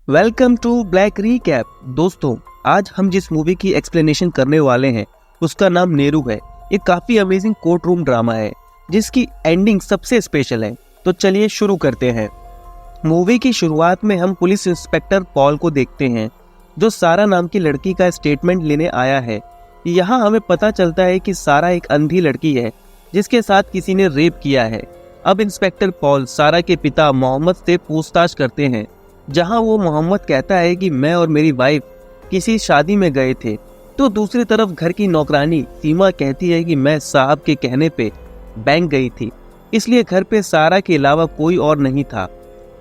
Welcome to black recap. दोस्तों, आज हम जिस मूवी की एक्सप्लेनेशन करने वाले हैं उसका नाम नेरू है। ये काफी अमेजिंग कोर्ट रूम ड्रामा है जिसकी एंडिंग सबसे स्पेशल है। तो चलिए शुरू करते हैं। मूवी की शुरुआत में हम पुलिस इंस्पेक्टर पॉल को देखते हैं जो सारा नाम की लड़की का स्टेटमेंट लेने आया है। यहाँ हमें पता चलता है कि सारा एक अंधी लड़की है जिसके साथ किसी ने रेप किया है। अब इंस्पेक्टर पॉल सारा के पिता मोहम्मद से पूछताछ करते हैं, जहां वो मोहम्मद कहता है कि मैं और मेरी वाइफ किसी शादी में गए थे। तो दूसरी तरफ घर की नौकरानी सीमा कहती है कि मैं साहब के कहने पे बैंक गई थी, इसलिए घर पे सारा के अलावा कोई और नहीं था।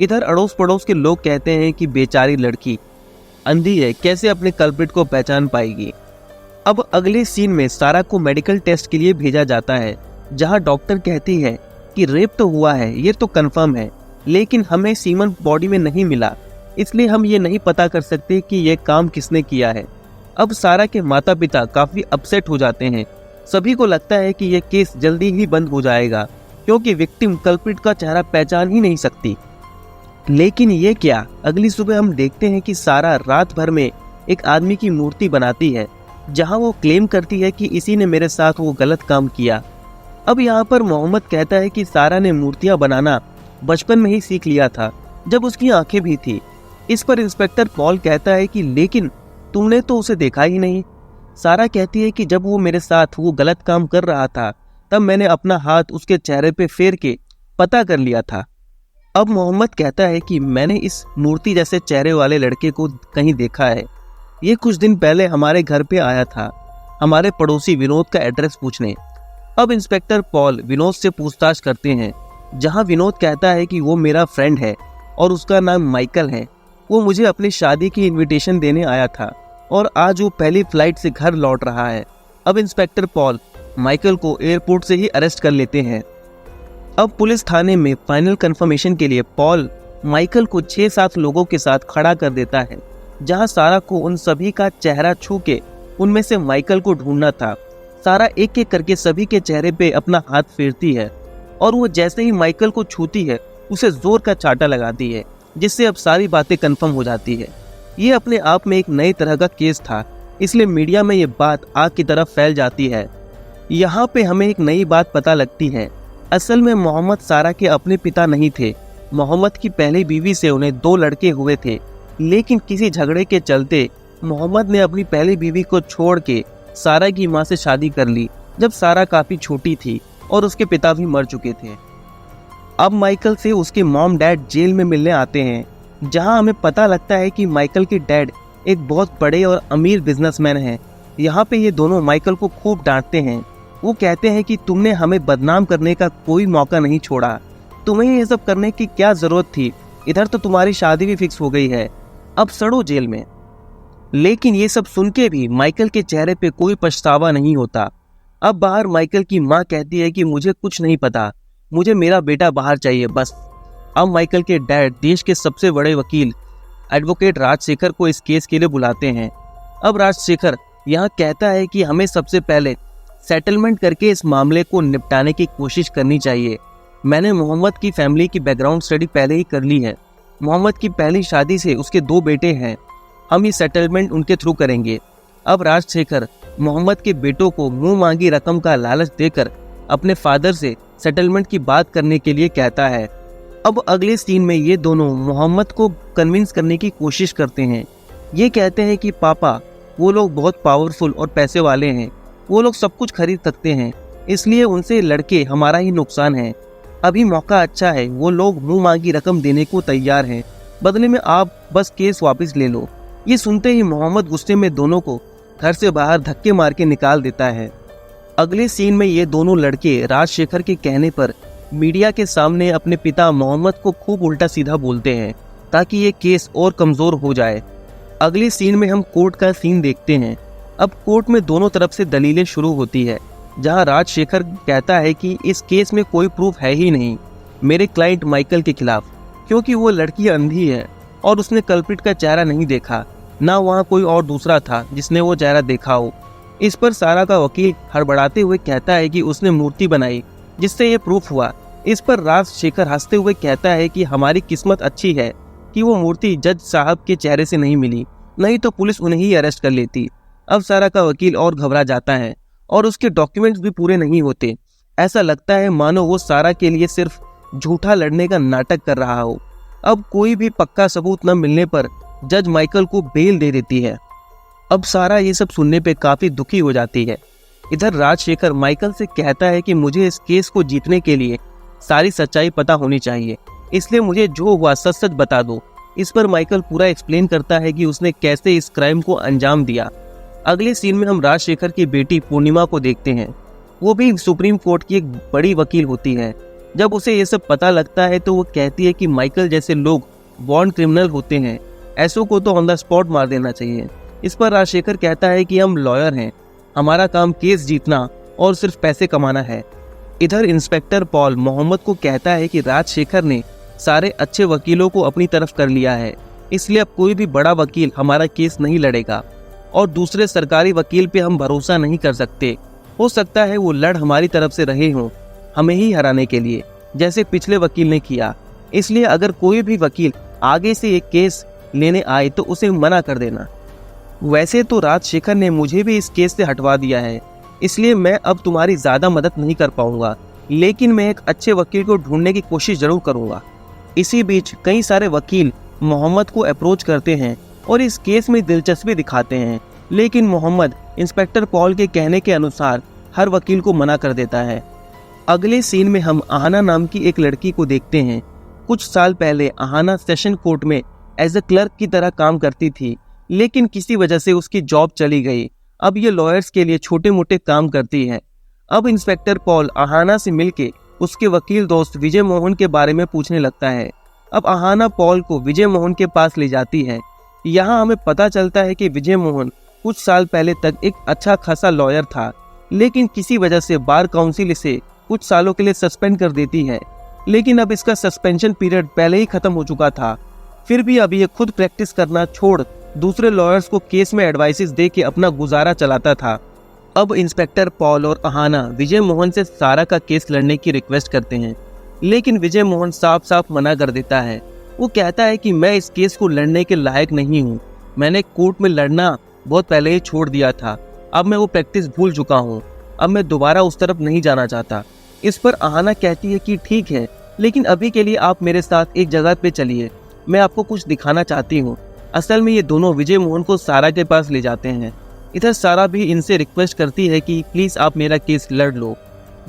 इधर अड़ोस पड़ोस के लोग कहते हैं कि बेचारी लड़की अंधी है, कैसे अपने कल्प्रिट को पहचान पाएगी। अब अगले सीन में सारा को मेडिकल टेस्ट के लिए भेजा जाता है, जहां डॉक्टर कहती है कि रेप तो हुआ है, ये तो कंफर्म है, लेकिन हमें सीमन बॉडी में नहीं मिला, इसलिए हम ये नहीं पता कर सकते कि ये काम किसने किया है। अब सारा के माता पिता काफी अपसेट हो जाते हैं। सभी को लगता है कि ये केस जल्दी ही बंद हो जाएगा क्योंकि विक्टिम कल्प्रिट का चेहरा पहचान ही नहीं सकती। लेकिन ये क्या, अगली सुबह हम देखते हैं कि सारा रात भर में एक आदमी की मूर्ति बनाती है, जहां वो क्लेम करती है कि इसी ने मेरे साथ वो गलत काम किया। अब यहाँ पर मोहम्मद कहता है कि सारा ने मूर्तियां बनाना बचपन में ही सीख लिया था, जब उसकी आंखें भी थी। इस पर इंस्पेक्टर पॉल कहता है कि लेकिन तुमने तो उसे देखा ही नहीं। सारा कहती है कि जब वो मेरे साथ वो गलत काम कर रहा था तब मैंने अपना हाथ उसके चेहरे पे फेर के पता कर लिया था। अब मोहम्मद कहता है कि मैंने इस मूर्ति जैसे चेहरे वाले लड़के को कहीं देखा है। ये कुछ दिन पहले हमारे घर पे आया था, हमारे पड़ोसी विनोद का एड्रेस पूछने। अब इंस्पेक्टर पॉल विनोद से पूछताछ करते हैं, जहां विनोद कहता है कि वो मेरा फ्रेंड है और उसका नाम माइकल है। वो मुझे अपनी शादी की इनविटेशन देने आया था और आज वो पहली फ्लाइट से घर लौट रहा है। अब इंस्पेक्टर पॉल माइकल को एयरपोर्ट से ही अरेस्ट कर लेते हैं। अब पुलिस थाने में फाइनल कंफर्मेशन के लिए पॉल माइकल को 6-7 लोगों के साथ खड़ा कर देता है, जहां सारा को उन सभी का चेहरा छू के उनमें से माइकल को ढूंढना था। सारा एक एक करके सभी के चेहरे पे अपना हाथ फेरती है और वो जैसे ही माइकल को छूती है उसे जोर का चाटा लगाती है, जिससे अब सारी बातें कंफर्म हो जाती है। ये अपने आप में एक नई तरह का केस था, इसलिए मीडिया में ये बात आग की तरफ फैल जाती है। यहाँ पे हमें एक नई बात पता लगती है। असल में मोहम्मद सारा के अपने पिता नहीं थे। मोहम्मद की पहली बीवी से उन्हें 2 लड़के हुए थे, लेकिन किसी झगड़े के चलते मोहम्मद ने अपनी पहली बीवी को छोड़ के सारा की माँ से शादी कर ली, जब सारा काफी छोटी थी और उसके पिता भी मर चुके थे। अब माइकल से उसके मॉम डैड जेल में मिलने आते हैं, जहां हमें पता लगता है कि माइकल के डैड एक बहुत बड़े और अमीर बिजनेसमैन हैं। यहाँ पे ये दोनों माइकल को खूब डांटते हैं। वो कहते हैं कि तुमने हमें बदनाम करने का कोई मौका नहीं छोड़ा, तुम्हें ये सब करने की क्या जरूरत थी, इधर तो तुम्हारी शादी भी फिक्स हो गई है, अब सड़ो जेल में। लेकिन ये सब सुन के भी माइकल के चेहरे पे कोई पछतावा नहीं होता। अब बाहर माइकल की माँ कहती है कि मुझे कुछ नहीं पता, मुझे मेरा बेटा बाहर चाहिए बस। अब माइकल के डैड देश के सबसे बड़े वकील एडवोकेट राजशेखर को इस केस के लिए बुलाते हैं। अब राजशेखर यहाँ कहता है कि हमें सबसे पहले सेटलमेंट करके इस मामले को निपटाने की कोशिश करनी चाहिए। मैंने मोहम्मद की फैमिली की बैकग्राउंड स्टडी पहले ही कर ली है। मोहम्मद की पहली शादी से उसके 2 बेटे हैं, हम ये सेटलमेंट उनके थ्रू करेंगे। अब राजशेखर मोहम्मद के बेटों को मुंह मांगी रकम का लालच देकर अपने फादर से सेटलमेंट की बात करने के लिए कहता है। अब अगले सीन में ये दोनों मोहम्मद को कन्विंस करने की कोशिश करते हैं। ये कहते हैं कि पापा, वो लोग बहुत पावरफुल और पैसे वाले हैं, वो लोग सब कुछ खरीद सकते हैं, इसलिए उनसे लड़के हमारा ही नुकसान है। अभी मौका अच्छा है, वो लोग मुंह मांगी रकम देने को तैयार हैं, बदले में आप बस केस वापस ले लो। ये सुनते ही मोहम्मद गुस्से में दोनों को घर से बाहर धक्के मार के निकाल देता है। अगले सीन में ये दोनों लड़के राजशेखर के कहने पर मीडिया के सामने अपने पिता मोहम्मद को खूब उल्टा सीधा बोलते हैं ताकि ये केस और कमजोर हो जाए। अगले सीन में हम कोर्ट का सीन देखते हैं। अब कोर्ट में दोनों तरफ से दलीलें शुरू होती है, जहां राजशेखर कहता है कि इस केस में कोई प्रूफ है ही नहीं मेरे क्लाइंट माइकल के खिलाफ, क्योंकि वो लड़की अंधी है और उसने कल्प्रिट का चेहरा नहीं देखा, ना वहाँ कोई और दूसरा था जिसने वो चेहरा देखा हो। इस पर सारा का वकील हड़बड़ाते हुए कहता है कि उसने मूर्ति बनाई जिससे ये प्रूफ हुआ। इस पर राजशेखर हंसते हुए कहता है कि हमारी किस्मत अच्छी है कि वो मूर्ति जज साहब के चेहरे से नहीं मिली, नहीं तो पुलिस उन्हें ही अरेस्ट कर लेती। अब सारा का वकील और घबरा जाता है और उसके डॉक्यूमेंट्स भी पूरे नहीं होते। ऐसा लगता है मानो वो सारा के लिए सिर्फ झूठा लड़ने का नाटक कर रहा हो। अब कोई भी पक्का सबूत न मिलने पर जज माइकल को बेल दे देती है। अब सारा ये सब सुनने पे काफी दुखी हो जाती है। इधर राजशेखर माइकल से कहता है कि मुझे इस केस को जीतने के लिए सारी सच्चाई पता होनी चाहिए, इसलिए मुझे जो हुआ सच सच बता दो। इस पर माइकल पूरा एक्सप्लेन करता है कि उसने कैसे इस क्राइम को अंजाम दिया। अगले सीन में हम राजशेखर की बेटी पूर्णिमा को देखते हैं। वो भी सुप्रीम कोर्ट की एक बड़ी वकील होती है। जब उसे ये सब पता लगता है तो वो कहती है कि माइकल जैसे लोग बॉर्न क्रिमिनल होते हैं, ऐसों को तो ऑन द स्पॉट मार देना चाहिए। इस पर राजशेखर कहता है कि हम लॉयर हैं, हमारा काम केस जीतना और सिर्फ पैसे कमाना है। इधर इंस्पेक्टर पॉल मोहम्मद को कहता है कि राजशेखर ने सारे अच्छे वकीलों को अपनी तरफ कर लिया है, इसलिए अब कोई भी बड़ा वकील हमारा केस नहीं लड़ेगा और दूसरे सरकारी वकील पे हम भरोसा नहीं कर सकते। हो सकता है वो लड़ हमारी तरफ से रहे हों, हमें ही हराने के लिए, जैसे पिछले वकील ने किया। इसलिए अगर कोई भी वकील आगे से एक केस लेने आए तो उसे मना कर देना। वैसे तो राजशेखर ने मुझे भी इस केस से हटवा दिया है, इसलिए मैं अब तुम्हारी ज्यादा मदद नहीं कर पाऊंगा, लेकिन मैं एक अच्छे वकील को ढूंढने की कोशिश जरूर करूंगा। इसी बीच कई सारे वकील मोहम्मद को अप्रोच करते हैं और इस केस में दिलचस्पी दिखाते हैं, लेकिन मोहम्मद इंस्पेक्टर पॉल के कहने के अनुसार हर वकील को मना कर देता है। अगले सीन में हम आहाना नाम की एक लड़की को देखते हैं। कुछ साल पहले आहाना सेशन कोर्ट में एज ए क्लर्क की तरह काम करती थी, लेकिन किसी वजह से उसकी जॉब चली गई। अब ये लॉयर्स के लिए छोटे मोटे काम करती है। अब इंस्पेक्टर पॉल आहाना से मिलके उसके वकील दोस्त विजय मोहन के बारे में पूछने लगता है। अब आहाना पॉल को विजय मोहन के पास ले जाती है। यहाँ हमें पता चलता है कि विजय मोहन कुछ साल पहले तक एक अच्छा खासा लॉयर था, लेकिन किसी वजह से बार काउंसिल इसे कुछ सालों के लिए सस्पेंड कर देती है। लेकिन अब इसका सस्पेंशन पीरियड पहले ही खत्म हो चुका था। फिर भी अब ये खुद प्रैक्टिस करना छोड़ दूसरे लॉयर्स को केस में एडवाइसेस दे के अपना गुजारा चलाता था। अब इंस्पेक्टर पॉल और आहाना विजय मोहन से सारा का केस लड़ने की रिक्वेस्ट करते हैं, लेकिन विजय मोहन साफ साफ मना कर देता है। वो कहता है कि मैं इस केस को लड़ने के लायक नहीं हूँ, मैंने कोर्ट में लड़ना बहुत पहले ही छोड़ दिया था, अब मैं वो प्रैक्टिस भूल चुका हूँ, अब मैं दोबारा उस तरफ नहीं जाना चाहता। इस पर आहाना कहती है कि ठीक है, लेकिन अभी के लिए आप मेरे साथ एक जगह पे चलिए, मैं आपको कुछ दिखाना चाहती हूँ। असल में ये दोनों विजय मोहन को सारा के पास ले जाते हैं। इधर सारा भी इनसे रिक्वेस्ट करती है कि प्लीज आप मेरा केस लड़ लो।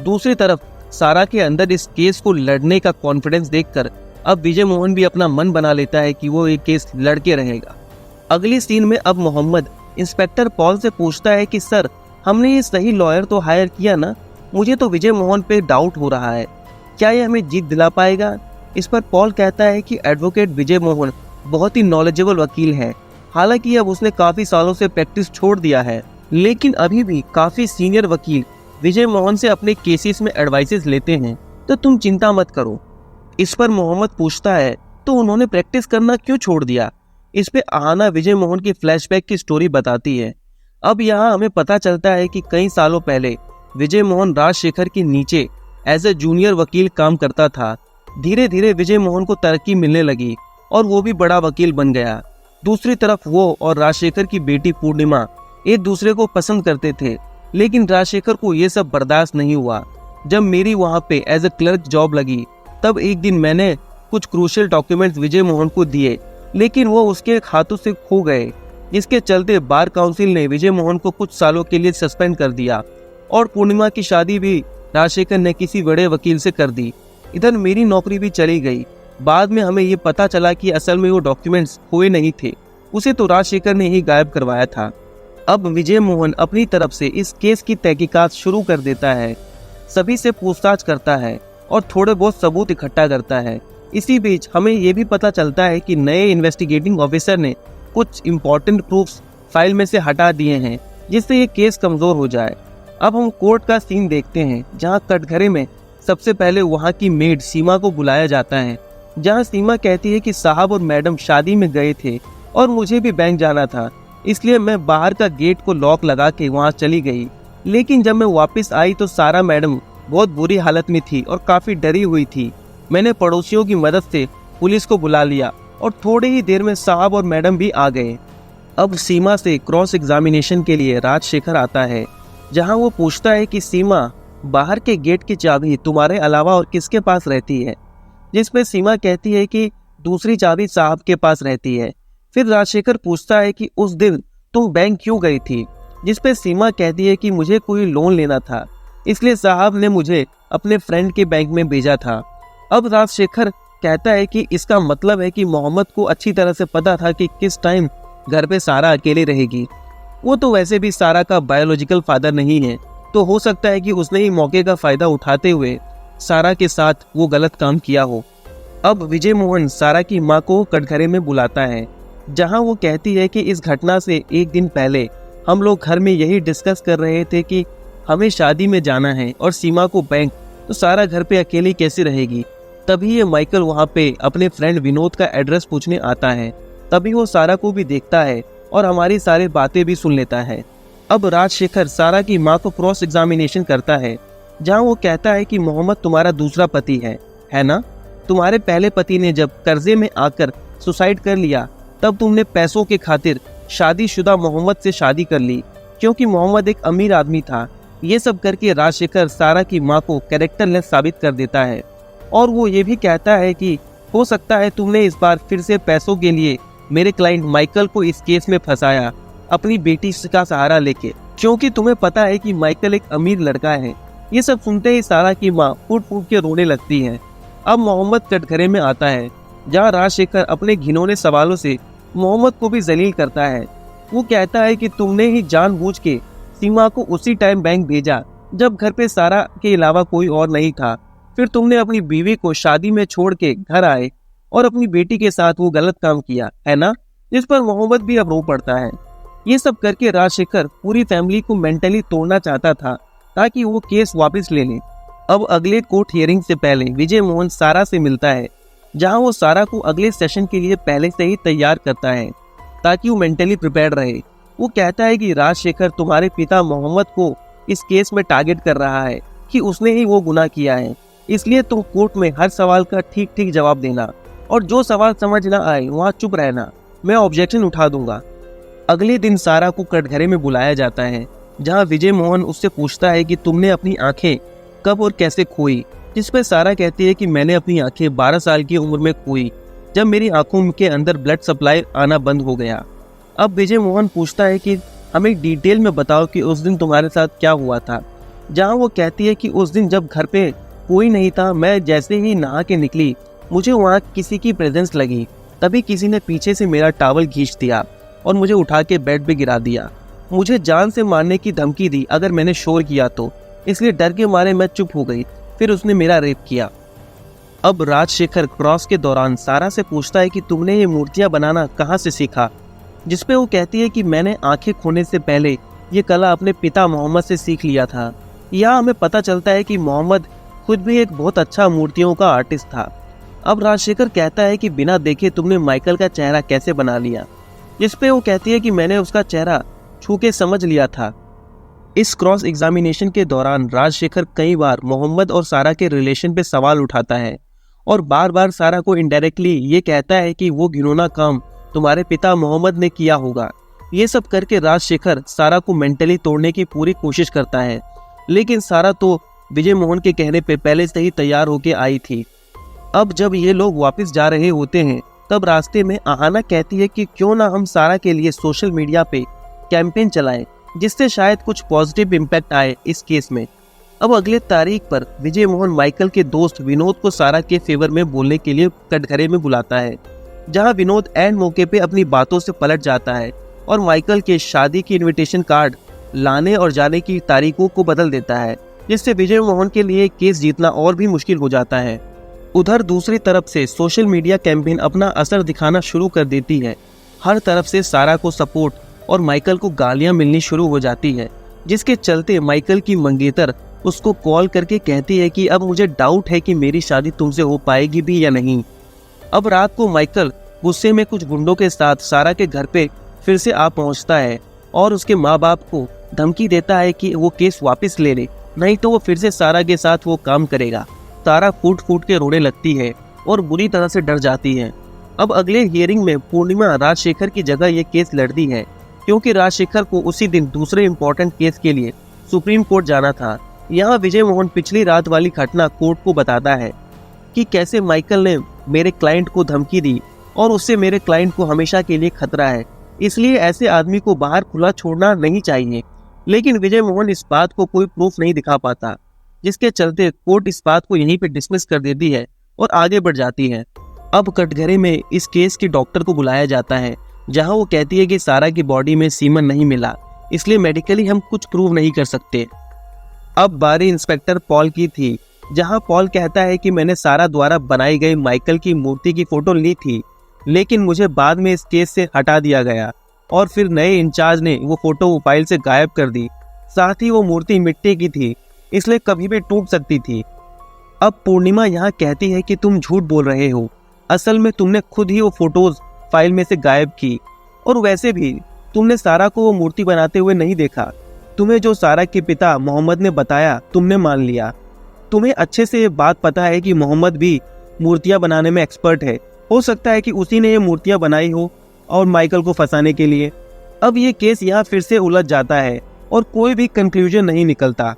दूसरी तरफ सारा के अंदर इस केस को लड़ने का कॉन्फिडेंस देखकर अब विजय मोहन भी अपना मन बना लेता है कि वो ये केस लड़के रहेगा। अगली सीन में अब मोहम्मद इंस्पेक्टर पॉल से पूछता है कि सर, हमने ये सही लॉयर तो हायर किया ना, मुझे तो विजय मोहन पे डाउट हो रहा है, क्या ये हमें जीत दिला पाएगा? इस पर पॉल कहता है कि एडवोकेट विजय मोहन बहुत ही नॉलेजेबल वकील है, हालांकि अब उसने काफी सालों से प्रैक्टिस छोड़ दिया है, लेकिन अभी भी काफी सीनियर वकील विजय मोहन से अपने केसेस में एडवाइसेस लेते हैं, तो तुम चिंता मत करो। इस पर मोहम्मद पूछता है तो उन्होंने प्रैक्टिस करना क्यों छोड़ दिया? इस पे आहाना विजय मोहन की फ्लैशबैक की स्टोरी बताती है। अब यहाँ हमें पता चलता है कि कई सालों पहले विजय मोहन राजशेखर के नीचे एज ए जूनियर वकील काम करता था। धीरे धीरे विजय मोहन को तरक्की मिलने लगी और वो भी बड़ा वकील बन गया। दूसरी तरफ वो और राजशेखर की बेटी पूर्णिमा एक दूसरे को पसंद करते थे, लेकिन राजशेखर को ये सब बर्दाश्त नहीं हुआ। जब मेरी वहाँ पे एज ए क्लर्क जॉब लगी, तब एक दिन मैंने कुछ क्रूशियल डॉक्यूमेंट्स विजय मोहन को दिए, लेकिन वो उसके हाथों से खो गए। इसके चलते बार काउंसिल ने विजय मोहन को कुछ सालों के लिए सस्पेंड कर दिया और पूर्णिमा की शादी भी राजशेखर ने किसी बड़े वकील से कर दी। इधर मेरी नौकरी भी चली गई। बाद में हमें ये पता चला कि असल में वो डॉक्यूमेंट्स खोए नहीं थे, उसे तो राजशेखर ने ही गायब करवाया था। अब विजय मोहन अपनी तरफ से इस केस की तहकीकात शुरू कर देता है, सभी से पूछताछ करता है और थोड़े बहुत सबूत इकट्ठा करता है। इसी बीच हमें ये भी पता चलता है कि नए इन्वेस्टिगेटिंग ऑफिसर ने कुछ इम्पोर्टेंट प्रूफ्स फाइल में से हटा दिए हैं, जिससे ये केस कमजोर हो जाए। अब हम कोर्ट का सीन देखते हैं, जहां कटघरे में सबसे पहले वहां की मेड सीमा को बुलाया जाता है, जहां सीमा कहती है कि साहब और मैडम शादी में गए थे और मुझे भी बैंक जाना था, इसलिए मैं बाहर का गेट को लॉक लगा के वहां चली गई। लेकिन जब मैं वापस आई तो सारा मैडम बहुत बुरी हालत में थी और काफी डरी हुई थी। मैंने पड़ोसियों की मदद से पुलिस को बुला लिया और थोड़ी ही देर में साहब और मैडम भी आ गए। अब सीमा से क्रॉस एग्जामिनेशन के लिए राजशेखर आता है, जहां वो पूछता है कि सीमा, बाहर के गेट की चाबी तुम्हारे अलावा और किसके पास रहती है? जिसपे सीमा कहती है कि दूसरी चाबी साहब के पास रहती है। फिर राजशेखर पूछता है कि उस दिन तुम बैंक क्यों गई थी? जिसपे सीमा कहती है कि मुझे कोई लोन लेना था, इसलिए साहब ने मुझे अपने फ्रेंड के बैंक में भेजा था। अब राजशेखर कहता है कि इसका मतलब है कि मोहम्मद को अच्छी तरह से पता था कि किस टाइम घर पे सारा अकेले रहेगी। वो तो वैसे भी सारा का बायोलॉजिकल फादर नहीं है, तो हो सकता है कि उसने ही मौके का फायदा उठाते हुए सारा के साथ वो गलत काम किया हो। अब विजय मोहन सारा की माँ को कटघरे में बुलाता है, जहाँ वो कहती है कि इस घटना से एक दिन पहले हम लोग घर में यही डिस्कस कर रहे थे कि हमें शादी में जाना है और सीमा को बैंक, तो सारा घर पे अकेली कैसे रहेगी। तभी ये माइकल वहाँ पे अपने फ्रेंड विनोद का एड्रेस पूछने आता है। तभी वो सारा को भी देखता है और हमारी सारी बातें भी सुन लेता है। अब राजशेखर सारा की माँ को क्रॉस एग्जामिनेशन करता है, जहाँ वो कहता है कि मोहम्मद तुम्हारा दूसरा पति है ना? तुम्हारे पहले पति ने जब कर्जे में आकर सुसाइड कर लिया, तब तुमने पैसों के खातिर शादीशुदा मोहम्मद से शादी कर ली, क्योंकि मोहम्मद एक अमीर आदमी था। ये सब करके राजशेखर सारा की माँ को कैरेक्टरलेस साबित कर देता है और वो ये भी कहता है कि हो सकता है तुमने इस बार फिर से पैसों के लिए मेरे क्लाइंट माइकल को इस केस में फंसाया, अपनी बेटी का सहारा लेके, क्योंकि तुम्हें पता है कि माइकल एक अमीर लड़का है। ये सब सुनते ही सारा की माँ फूट फूट के रोने लगती है। अब मोहम्मद कटघरे में आता है, जहाँ राजशेखर अपने घिनौने सवालों से मोहम्मद को भी जलील करता है। वो कहता है कि तुमने ही जानबूझ के सीमा को उसी टाइम बैंक भेजा जब घर पे सारा के अलावा कोई और नहीं था। फिर तुमने अपनी बीवी को शादी में छोड़ के घर आए और अपनी बेटी के साथ वो गलत काम किया, है ना? जिस पर मोहम्मद भी अब रो पड़ता है। ये सब करके राजशेखर पूरी फैमिली को मेंटली तोड़ना चाहता था ताकि वो केस वापस ले ले। अब अगले कोर्ट हियरिंग से पहले विजय मोहन सारा से मिलता है, जहां वो सारा को अगले सेशन के लिए पहले से ही तैयार करता है ताकि वो मेंटली प्रिपेयर्ड रहे। वो कहता है कि राजशेखर तुम्हारे पिता मोहम्मद को इस केस में टारगेट कर रहा है कि उसने ही वो गुनाह किया है, इसलिए तुम कोर्ट में हर सवाल का ठीक ठीक जवाब देना और जो सवाल समझ ना आए वहाँ चुप रहना, मैं ऑब्जेक्शन उठा दूंगा। अगले दिन सारा को कटघरे में बुलाया जाता है, जहाँ विजय मोहन उससे पूछता है कि तुमने अपनी आंखें कब और कैसे खोई? जिस पर सारा कहती है कि मैंने अपनी आंखें 12 साल की उम्र में खोई, जब मेरी आंखों के अंदर ब्लड सप्लाई आना बंद हो गया। अब विजय मोहन पूछता है कि हमें डिटेल में बताओ कि उस दिन तुम्हारे साथ क्या हुआ था, जहाँ वो कहती है कि उस दिन जब घर पे कोई नहीं था, मैं जैसे ही नहा के निकली मुझे वहाँ किसी की प्रेजेंस लगी। तभी किसी ने पीछे से मेरा टॉवल खींच दिया और मुझे उठा के बेड पे गिरा दिया। मुझे जान से मारने की धमकी दी अगर मैंने शोर किया तो, इसलिए डर के मारे मैं चुप हो गई। फिर उसने मेरा रेप किया। अब राजशेखर क्रॉस के दौरान सारा से पूछता है कि तुमने ये मूर्तियां बनाना कहाँ से सीखा? जिसपे वो कहती है कि मैंने आंखें खोने से पहले ये कला अपने पिता मोहम्मद से सीख लिया था। यहाँ हमें पता चलता है कि मोहम्मद खुद भी एक बहुत अच्छा मूर्तियों का आर्टिस्ट था। अब राजशेखर कहता है कि बिना देखे तुमने माइकल का चेहरा कैसे बना लिया? जिसपे वो कहती है कि मैंने उसका चेहरा छू के समझ लिया था। इस क्रॉस एग्जामिनेशन के दौरान राजशेखर कई बार मोहम्मद और सारा के रिलेशन पे सवाल उठाता है और बार बार सारा को इनडायरेक्टली ये कहता है कि वो घिनौना काम तुम्हारे पिता मोहम्मद ने किया होगा। ये सब करके राजशेखर सारा को मेंटली तोड़ने की पूरी कोशिश करता है, लेकिन सारा तो विजय मोहन के कहने पे पहले से ही तैयार होके आई थी। अब जब ये लोग वापस जा रहे होते हैं, तब रास्ते में आहाना कहती है कि क्यों ना हम सारा के लिए सोशल मीडिया पे कैंपेन चलाएं, जिससे शायद कुछ पॉजिटिव इम्पैक्ट आए इस केस में। अब अगले तारीख पर विजय मोहन माइकल के दोस्त विनोद को सारा के फेवर में बोलने के लिए कटघरे में बुलाता है, जहां विनोद एंड मौके पे अपनी बातों से पलट जाता है और माइकल के शादी की इनविटेशन कार्ड लाने और जाने की तारीखों को बदल देता है, जिससे विजय मोहन के लिए केस जीतना और भी मुश्किल हो जाता है। उधर दूसरी तरफ से सोशल मीडिया कैंपेन अपना असर दिखाना शुरू कर देती है। हर तरफ से सारा को सपोर्ट और माइकल को गालियां मिलनी शुरू हो जाती है, जिसके चलते माइकल की मंगेतर उसको कॉल करके कहती है कि अब मुझे डाउट है कि मेरी शादी तुमसे हो पाएगी भी या नहीं। अब रात को माइकल गुस्से में कुछ गुंडों के साथ सारा के घर पे फिर से आ पहुंचता है और उसके माँ बाप को धमकी देता है कि वो केस वापस ले ले, नहीं तो वो फिर से सारा के साथ वो काम करेगा। सारा फूट फूट के रोने लगती है और बुरी तरह से डर जाती है। अब अगले हियरिंग में पूर्णिमा राजशेखर की जगह ये केस लड़ती है, क्योंकि राजशेखर को उसी दिन दूसरे इम्पोर्टेंट केस के लिए सुप्रीम कोर्ट जाना था। यहाँ विजय मोहन पिछली रात वाली घटना कोर्ट को बताता है कि कैसे माइकल ने मेरे क्लाइंट को धमकी दी और उससे मेरे क्लाइंट को हमेशा के लिए खतरा है, इसलिए ऐसे आदमी को बाहर खुला छोड़ना नहीं चाहिए। लेकिन विजय मोहन इस बात को कोई प्रूफ नहीं दिखा पाता, जिसके चलते कोर्ट इस बात को यहीं पे डिसमिस कर देती है और आगे बढ़ जाती है। अब कटघरे में इस केस की डॉक्टर को बुलाया जाता है, जहां वो कहती है कि सारा की बॉडी में सीमन नहीं मिला, इसलिए मेडिकली हम कुछ प्रूव नहीं कर सकते। अब बारी इंस्पेक्टर पॉल की थी, जहां पॉल कहता है कि मैंने सारा द्वारा बनाई गई माइकल की मूर्ति की फोटो ली थी, लेकिन मुझे बाद में इस केस से हटा दिया गया और फिर नए इंचार्ज ने वो फोटो फाइल से गायब कर दी। साथ ही वो मूर्ति मिट्टी की थी, इसलिए कभी भी टूट सकती थी। अब पूर्णिमा यहाँ कहती है कि तुम झूठ बोल रहे हो, असल में तुमने खुद ही वो फोटोज फाइल में से गायब की, और वैसे भी तुमने सारा को वो मूर्ति बनाते हुए नहीं देखा। तुम्हें जो सारा के पिता मोहम्मद ने बताया तुमने मान लिया। तुम्हें अच्छे से ये बात पता है कि मोहम्मद भी मूर्तियां बनाने में एक्सपर्ट है, हो सकता है कि उसी ने ये मूर्तियां बनाई हो और माइकल को फंसाने के लिए। अब ये केस यहाँ फिर से उलझ जाता है और कोई भी कंक्लूजन नहीं निकलता।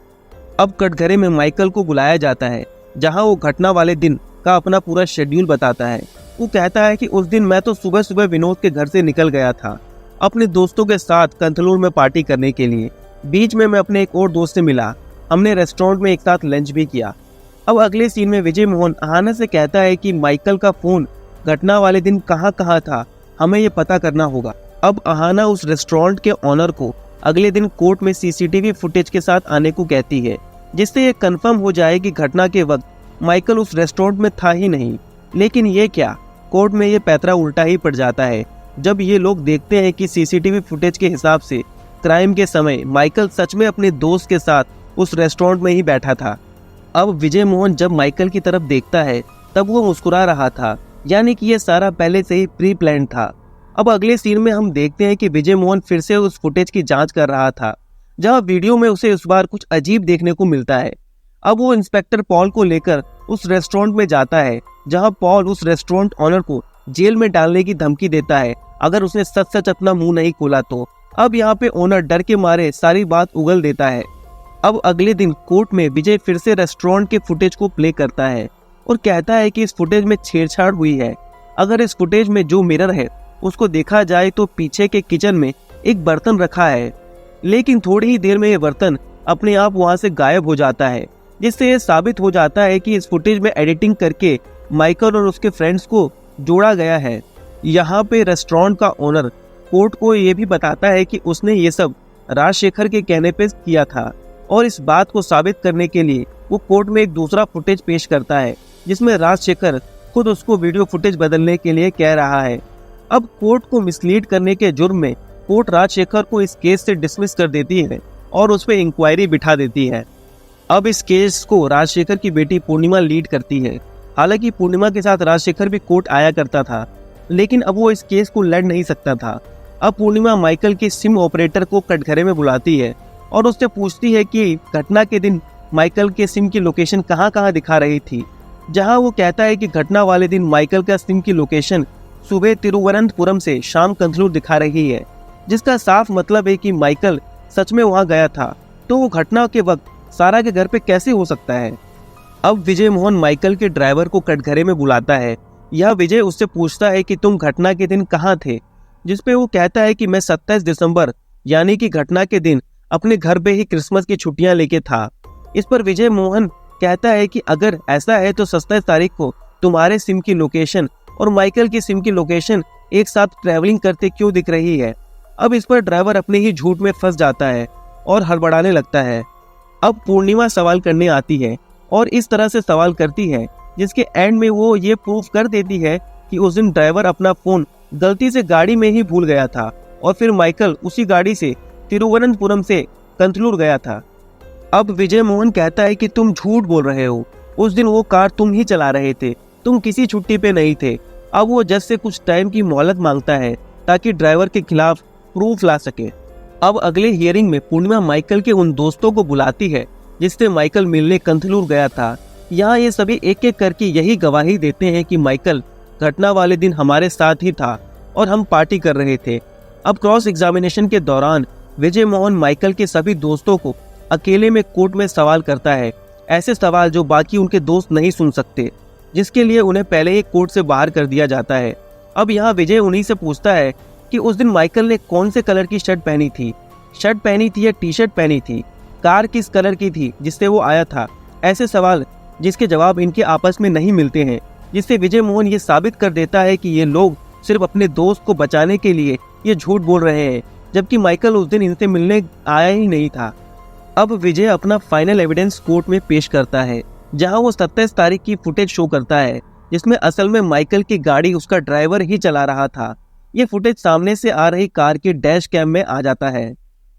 अब कटघरे में माइकल को बुलाया जाता है, जहाँ वो घटना वाले दिन का अपना पूरा शेड्यूल बताता है। वो कहता है कि उस दिन मैं तो सुबह सुबह विनोद के घर से निकल गया था अपने दोस्तों के साथ कंथलूर में पार्टी करने के लिए। बीच में मैं अपने एक और दोस्त से मिला, हमने रेस्टोरेंट में एक साथ लंच भी किया। अब अगले सीन में विजय मोहन अहाना से कहता है कि माइकल का फोन घटना वाले दिन कहाँ था, हमें ये पता करना होगा। अब अहाना उस रेस्टोरेंट के ऑनर को अगले दिन कोर्ट में सीसीटीवी फुटेज के साथ आने को कहती है, जिससे ये कंफर्म हो जाए कि घटना के वक्त माइकल उस रेस्टोरेंट में था ही नहीं। लेकिन ये क्या, कोर्ट में ये पैतरा उल्टा ही पड़ जाता है जब ये लोग देखते हैं कि सीसीटीवी फुटेज के हिसाब से क्राइम के समय माइकल सच में अपने दोस्त के साथ उस रेस्टोरेंट में ही बैठा था। अब विजय मोहन जब माइकल की तरफ देखता है तब वो मुस्कुरा रहा था, यानी कि ये सारा पहले से ही प्री प्लान था। अब अगले सीन में हम देखते हैं कि विजय मोहन फिर से उस फुटेज की जांच कर रहा था, जहां वीडियो में उसे इस बार कुछ अजीब देखने को मिलता है। अब वो इंस्पेक्टर पॉल को लेकर उस रेस्टोरेंट में जाता है, जहां पॉल उस रेस्टोरेंट ऑनर को जेल में डालने की धमकी देता है अगर उसने सच सच अपना मुंह नहीं खोला तो। अब यहाँ पे ओनर डर के मारे सारी बात उगल देता है। अब अगले दिन कोर्ट में विजय फिर से रेस्टोरेंट के फुटेज को प्ले करता है और कहता है कि इस फुटेज में छेड़छाड़ हुई है। अगर इस फुटेज में जो मिरर है उसको देखा जाए तो पीछे के किचन में एक बर्तन रखा है, लेकिन थोड़ी ही देर में ये बर्तन अपने आप वहां से गायब हो जाता है, जिससे ये साबित हो जाता है कि इस फुटेज में एडिटिंग करके माइकल और उसके फ्रेंड्स को जोड़ा गया है। यहाँ पे रेस्टोरेंट का ओनर कोर्ट को ये भी बताता है कि उसने ये सब राजशेखर के कहने पे किया था, और इस बात को साबित करने के लिए वो कोर्ट में एक दूसरा फुटेज पेश करता है, जिसमें राजशेखर खुद उसको वीडियो फुटेज बदलने के लिए कह रहा है। अब कोर्ट को मिसलीड करने के जुर्म में कोर्ट राजशेखर को इस केस से डिसमिस कर देती है और उस पर इंक्वायरी बिठा देती है। अब इस केस को राजशेखर की बेटी पूर्णिमा लीड करती है। हालांकि पूर्णिमा के साथ राजशेखर भी कोर्ट आया करता था, लेकिन अब वो इस केस को लड़ नहीं सकता था। अब पूर्णिमा माइकल के सिम ऑपरेटर को कटघरे में बुलाती है और उससे पूछती है कि घटना के दिन माइकल के सिम की लोकेशन कहाँ दिखा रही थी, जहां वो कहता है कि घटना वाले दिन माइकल का सिम की लोकेशन सुबह तिरुवनंतपुरम से शाम कंथलूर दिखा रही है, जिसका साफ मतलब है कि माइकल सच में वहां गया था। तो वो घटना के वक्त सारा के घर पे कैसे हो सकता है। अब विजय मोहन माइकल के ड्राइवर को कटघरे में बुलाता है। यह विजय उससे पूछता है कि तुम घटना के दिन कहाँ थे, जिसपे वो कहता है कि मैं 27 दिसंबर यानी कि घटना के दिन अपने घर पे ही क्रिसमस की छुट्टियां लेके था। इस पर विजय मोहन कहता है कि अगर ऐसा है तो 27 तारीख को तुम्हारे सिम की लोकेशन और माइकल की सिम की लोकेशन एक साथ ट्रैवलिंग करते क्यों दिख रही है। अब इस पर ड्राइवर अपने ही झूठ में फंस जाता है और हड़बड़ाने लगता है। अब पूर्णिमा सवाल करने आती है और इस तरह से सवाल करती है जिसके एंड में वो ये प्रूफ कर देती है कि उस दिन ड्राइवर अपना फोन गलती से गाड़ी में ही भूल गया था और फिर माइकल उसी गाड़ी से तिरुवनंतपुरम से कंथलूर गया था। अब विजय मोहन कहता है कि तुम झूठ बोल रहे हो, उस दिन वो कार तुम ही चला रहे थे, तुम किसी छुट्टी पे नहीं थे। अब वो जज से कुछ टाइम की मोहलत मांगता है ताकि ड्राइवर के खिलाफ प्रूफ ला सके। अब अगले हियरिंग में पूर्णिमा माइकल के उन दोस्तों को बुलाती है जिससे माइकल मिलने कंथलूर गया था। यहाँ ये सभी एक एक करके यही गवाही देते हैं कि माइकल घटना वाले दिन हमारे साथ ही था और हम पार्टी कर रहे थे। अब क्रॉस एग्जामिनेशन के दौरान विजय मोहन माइकल के सभी दोस्तों को अकेले में कोर्ट में सवाल करता है, ऐसे सवाल जो बाकी उनके दोस्त नहीं सुन सकते, जिसके लिए उन्हें पहले ही कोर्ट से बाहर कर दिया जाता है। अब यहाँ विजय उन्हीं से पूछता है कि उस दिन माइकल ने कौन से कलर की शर्ट पहनी थी या टी शर्ट पहनी थी, कार किस कलर की थी जिससे वो आया था। ऐसे सवाल जिसके जवाब इनके आपस में नहीं मिलते हैं, जिससे विजय मोहन ये साबित कर देता है कि ये लोग सिर्फ अपने दोस्त को बचाने के लिए ये झूठ बोल रहे हैं, जबकि माइकल उस दिन इनसे मिलने आया ही नहीं था। अब विजय अपना फाइनल एविडेंस कोर्ट में पेश करता है, जहां वो 27 तारीख की फुटेज शो करता है, जिसमें असल में माइकल की गाड़ी उसका ड्राइवर ही चला रहा था। ये फुटेज सामने से आ रही कार के डैश कैम में आ जाता है।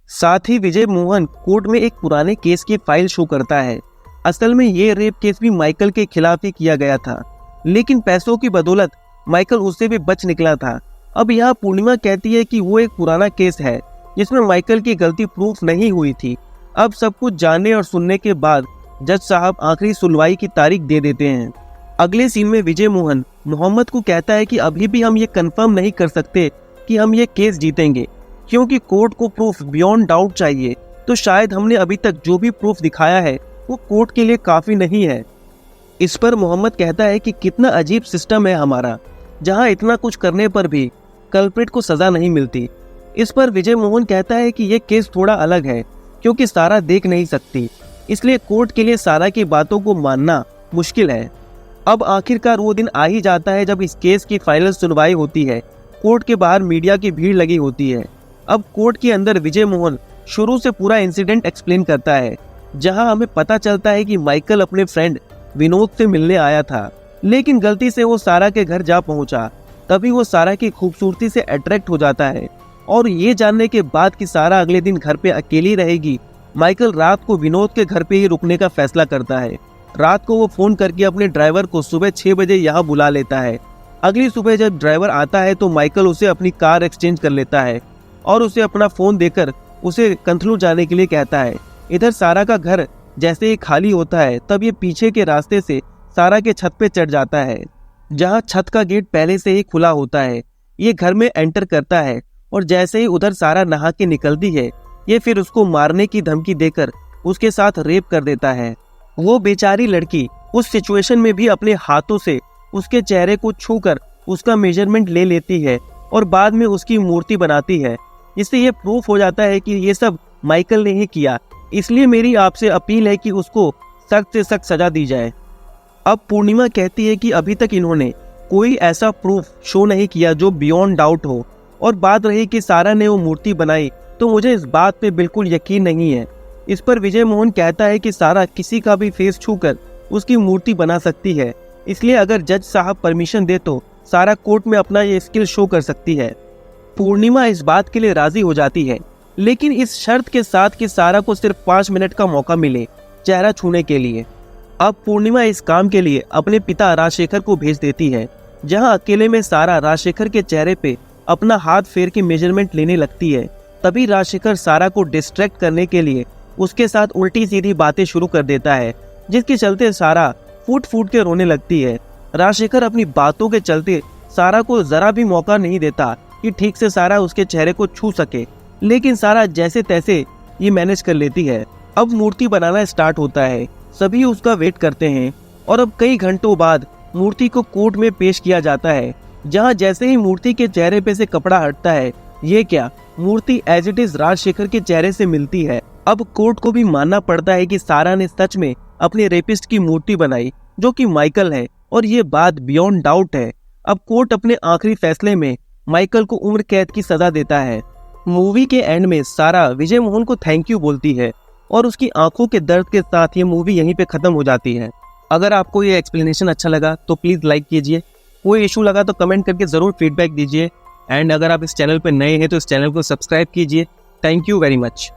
साथ ही विजय मोहन कोर्ट में एक पुराने केस की फाइल शो करता है। असल में ये रेप केस भी माइकल के खिलाफ ही किया गया था, लेकिन पैसों की बदौलत माइकल उससे भी बच निकला था। अब यहाँ पूर्णिमा कहती है कि वो एक पुराना केस है जिसमें माइकल की गलती प्रूफ नहीं हुई थी। अब सब कुछ जानने और सुनने के बाद जज साहब आखिरी सुनवाई की तारीख दे देते हैं। अगले सीन में विजय मोहन मोहम्मद को कहता है कि अभी भी हम ये कंफर्म नहीं कर सकते कि हम ये केस जीतेंगे, क्योंकि कोर्ट को प्रूफ बियॉन्ड डाउट चाहिए। तो शायद हमने अभी तक जो भी प्रूफ दिखाया है वो कोर्ट के लिए काफी नहीं है। इस पर मोहम्मद कहता है कि कितना अजीब सिस्टम है हमारा, जहां इतना कुछ करने पर भी कल्प्रिट को सजा नहीं मिलती। इस पर विजय मोहन कहता है कि ये केस थोड़ा अलग है, क्योंकि सारा देख नहीं सकती, इसलिए कोर्ट के लिए सारा की बातों को मानना मुश्किल है। अब आखिरकार वो दिन आ ही जाता है जब इस केस की फाइनल सुनवाई होती है। कोर्ट के बाहर मीडिया की भीड़ लगी होती है। अब कोर्ट के अंदर विजय मोहन शुरू से पूरा इंसिडेंट एक्सप्लेन करता है, जहां हमें पता चलता है कि माइकल अपने फ्रेंड विनोद से मिलने आया था, लेकिन गलती से वो सारा के घर जा पहुंचा। तभी वो सारा की खूबसूरती से अट्रैक्ट हो जाता है, और ये जानने के बाद कि सारा अगले दिन घर पे अकेली रहेगी, माइकल रात को विनोद के घर पे ही रुकने का फैसला करता है। रात को वो फोन करके अपने ड्राइवर को सुबह 6 बजे यहाँ बुला लेता है। अगली सुबह जब ड्राइवर आता है तो माइकल उसे अपनी कार एक्सचेंज कर लेता है और उसे अपना फोन देकर उसे कंथलू जाने के लिए कहता है। इधर सारा का घर जैसे ही खाली होता है, तब ये पीछे के रास्ते से सारा के छत पे चढ़ जाता है, जहाँ छत का गेट पहले से ही खुला होता है। ये घर में एंटर करता है और जैसे ही उधर सारा नहा के निकलती है, ये फिर उसको मारने की धमकी देकर उसके साथ रेप कर देता है। वो बेचारी लड़की उस सिचुएशन में भी अपने हाथों से उसके चेहरे को छूकर उसका मेजरमेंट ले लेती है और बाद में उसकी मूर्ति बनाती है। इससे ये प्रूफ हो जाता है कि ये सब माइकल ने ही किया। इसलिए मेरी आपसे अपील है कि उसको सख्त से सख्त सजा दी जाए। अब पूर्णिमा कहती है कि अभी तक इन्होंने कोई ऐसा प्रूफ शो नहीं किया जो बियॉन्ड डाउट हो, और बात रही कि सारा ने वो मूर्ति बनाई, तो मुझे इस बात पे बिल्कुल यकीन नहीं है। इस पर विजय मोहन कहता है कि सारा किसी का भी फेस छूकर उसकी मूर्ति बना सकती है, इसलिए अगर जज साहब परमिशन दे तो सारा कोर्ट में अपना ये स्किल शो कर सकती है। पूर्णिमा इस बात के लिए राजी हो जाती है, लेकिन इस शर्त के साथ कि सारा को सिर्फ 5 मिनट का मौका मिले चेहरा छूने के लिए। अब पूर्णिमा इस काम के लिए अपने पिता राजशेखर को भेज देती है, जहां अकेले में सारा राजशेखर के चेहरे पे अपना हाथ फेर के मेजरमेंट लेने लगती है। तभी राजशेखर सारा को डिस्ट्रैक्ट करने के लिए उसके साथ उल्टी सीधी बातें शुरू कर देता है, जिसके चलते सारा फूट फूट के रोने लगती है। राजशेखर अपनी बातों के चलते सारा को जरा भी मौका नहीं देता कि ठीक से सारा उसके चेहरे को छू सके, लेकिन सारा जैसे तैसे ये मैनेज कर लेती है। अब मूर्ति बनाना स्टार्ट होता है, सभी उसका वेट करते हैं, और अब कई घंटों बाद मूर्ति को कोर्ट में पेश किया जाता है, जहां जैसे ही मूर्ति के चेहरे पे से कपड़ा हटता है, ये क्या, मूर्ति एज इट इज राजशेखर के चेहरे से मिलती है। अब कोर्ट को भी मानना पड़ता है कि सारा ने सच में अपने रेपिस्ट की मूर्ति बनाई, जो कि माइकल है, और ये बात बियॉन्ड डाउट है। अब कोर्ट अपने आखिरी फैसले में माइकल को उम्र कैद की सजा देता है। मूवी के एंड में सारा विजय मोहन को थैंक यू बोलती है, और उसकी आंखों के दर्द के साथ ये मूवी यहीं पे खत्म हो जाती है। अगर आपको ये एक्सप्लेनेशन अच्छा लगा तो प्लीज लाइक कीजिए, कोई इशू लगा तो कमेंट करके जरूर फीडबैक दीजिए, एंड अगर आप इस चैनल पर नए हैं तो इस चैनल को सब्सक्राइब कीजिए। Thank you very much.